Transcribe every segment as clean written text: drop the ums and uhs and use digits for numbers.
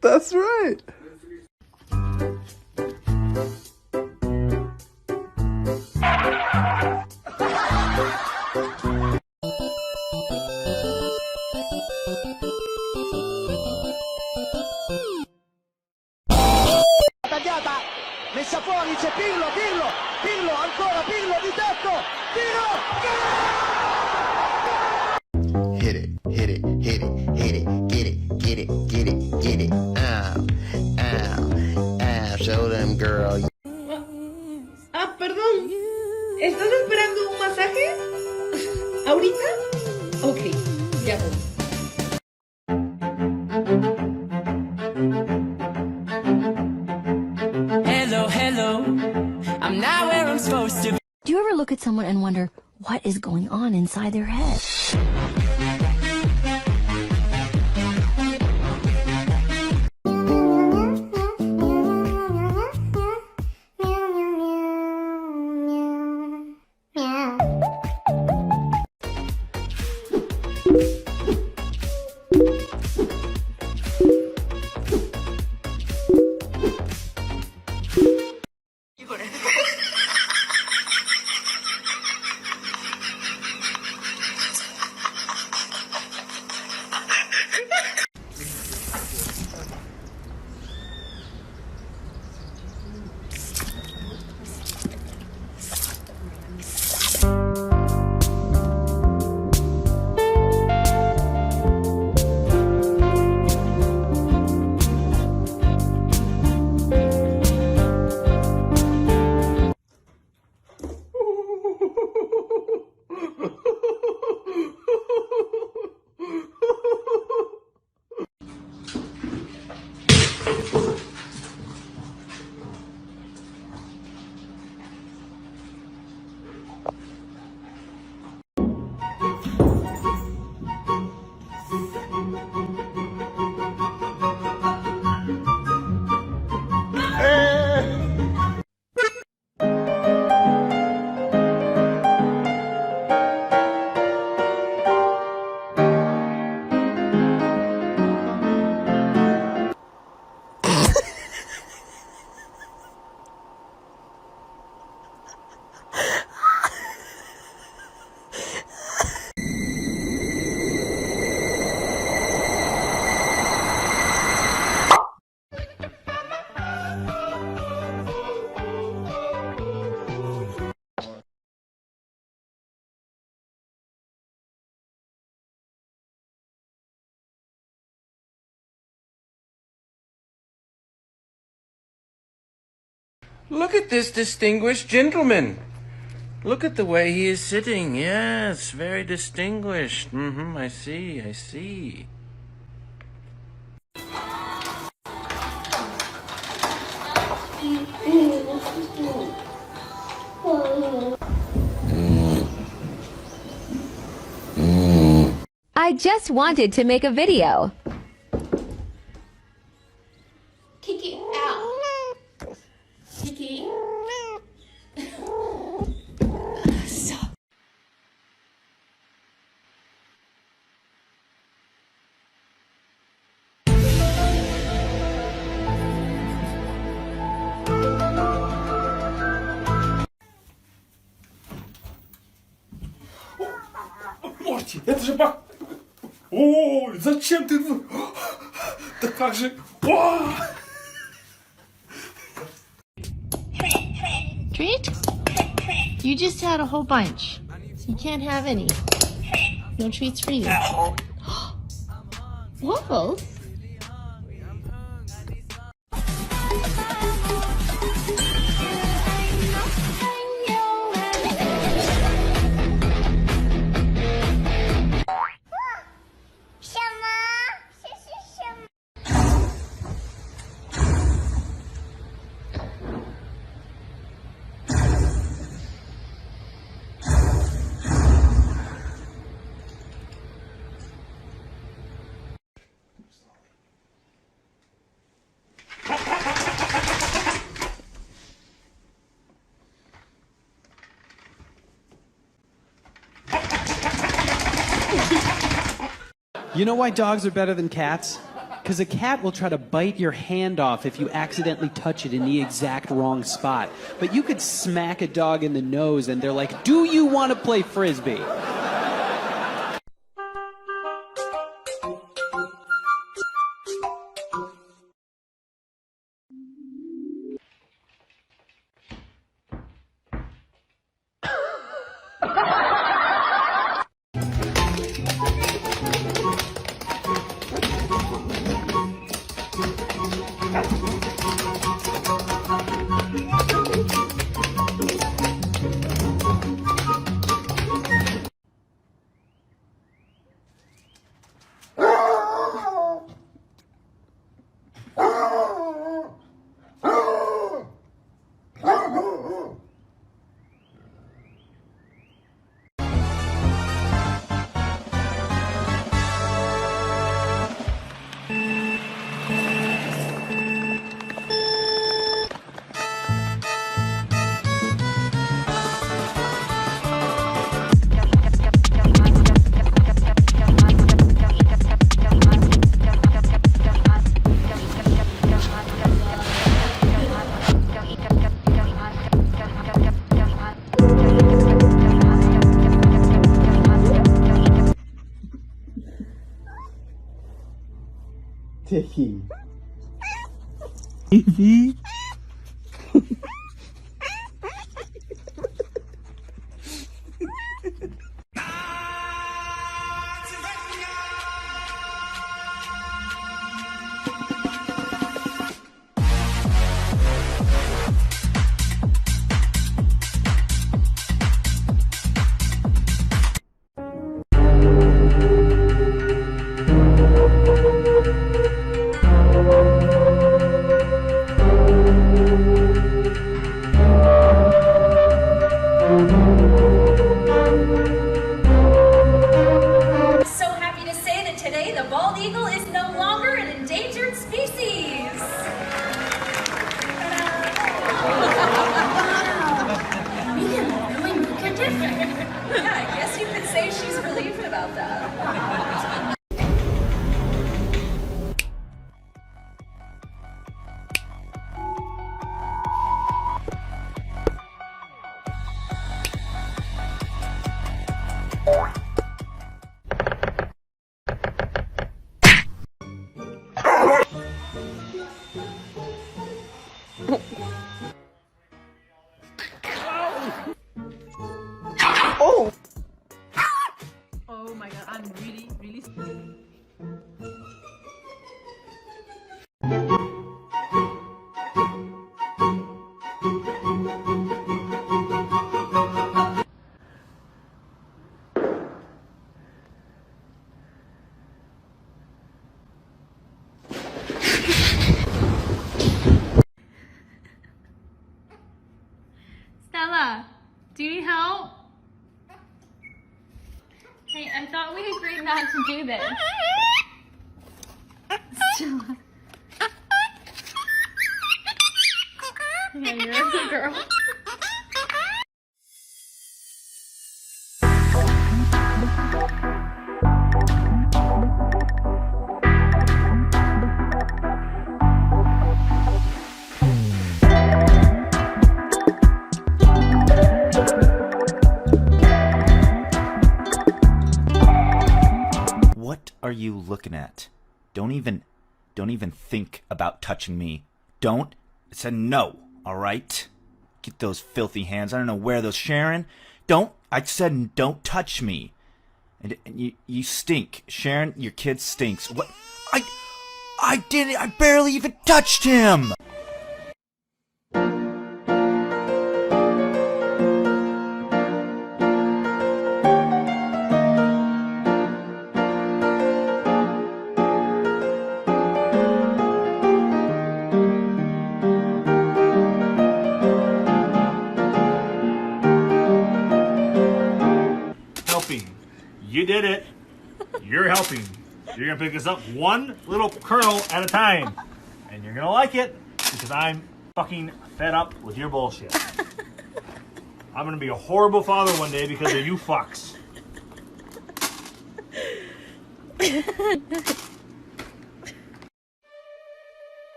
That's right. Tagliata, messa fuori, c'è Pirlo, ancora Pirlo di tetto, tiro! Hit it, hit it, hit it, hit it, get it, get it, get it, get it. Ow, ow, ow, show them, girl. Ah, perdón. ¿Estás esperando un masaje? ¿Ahorita? Ok, ya voy. Hello, hello, I'm not where I'm supposed to be. Do you ever look at someone and wonder what is going on inside their head? Look at this distinguished gentleman. Look at the way he is sitting. Yes, very distinguished. I see, I see. I just wanted to make a video. Kiki, ow. Kiki. Морти, это же бак... О, зачем ты... Да как же... О! Treat? You just had a whole bunch. So you can't have any. No treats for you. Waffles? You know why dogs are better than cats? Because a cat will try to bite your hand off if you accidentally touch it in the exact wrong spot. But you could smack a dog in the nose and they're like, do you want to play Frisbee? Tiki. Oh my god, I'm really Stella, do you need help? Hey, I thought we agreed not to do this. Stella. Yeah, you're a good girl. What are you looking at? Don't even think about touching me. Don't. I said no, all right? Get those filthy hands. I don't know where those. Sharon, don't. I said don't touch me. And you stink. Sharon, your kid stinks. What? I didn't. I barely even touched him. You did it. You're helping. You're going to pick this up one little kernel at a time. And you're going to like it because I'm fucking fed up with your bullshit. I'm going to be a horrible father one day because of you fucks.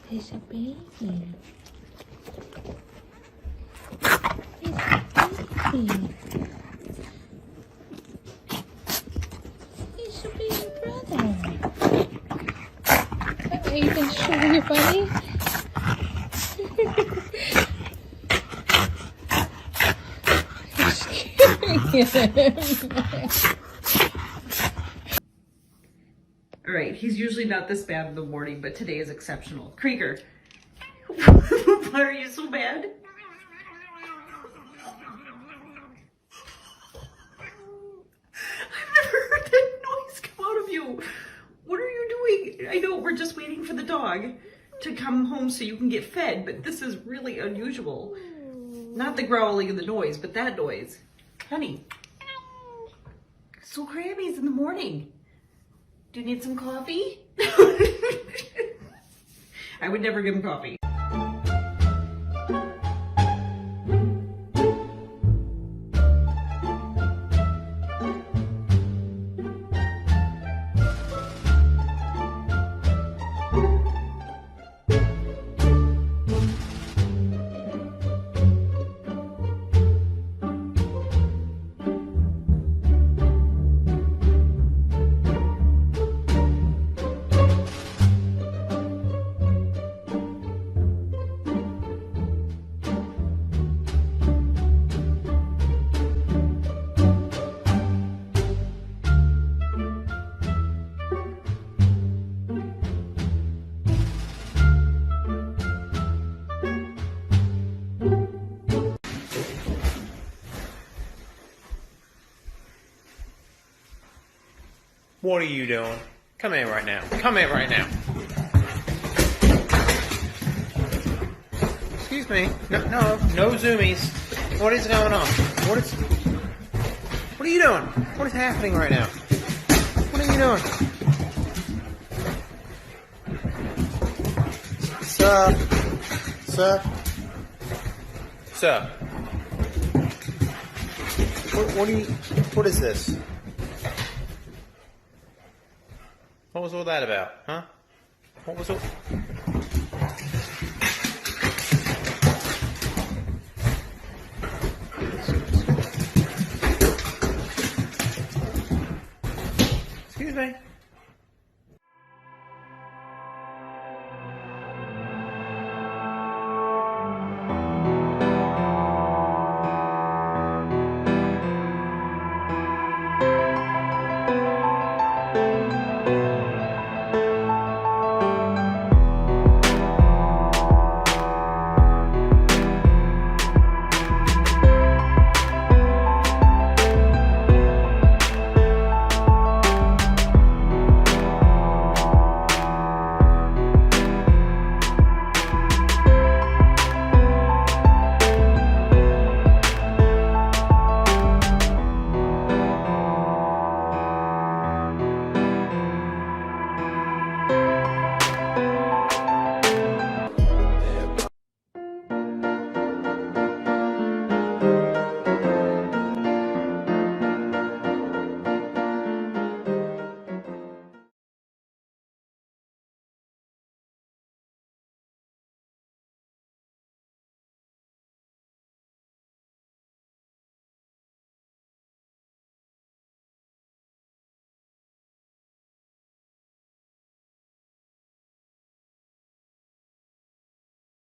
He's a baby. He's a baby brother. Are you going to show your buddy? Alright, he's usually not this bad in the morning, but today is exceptional. Krieger, why are you so mad? I've never heard that noise come out of you. What are you doing? I know we're just waiting for the dog to come home so you can get fed, but this is really unusual. Not the growling and the noise, but that noise. Honey, so Grammy's in the morning. Do you need some coffee? I would never give him coffee. What are you doing? Come here right now. Come here right now. Excuse me. No zoomies. What is going on? What are you doing? What is happening right now? What are you doing? Sir. What is this? What was all that about, huh? What was all... Excuse me.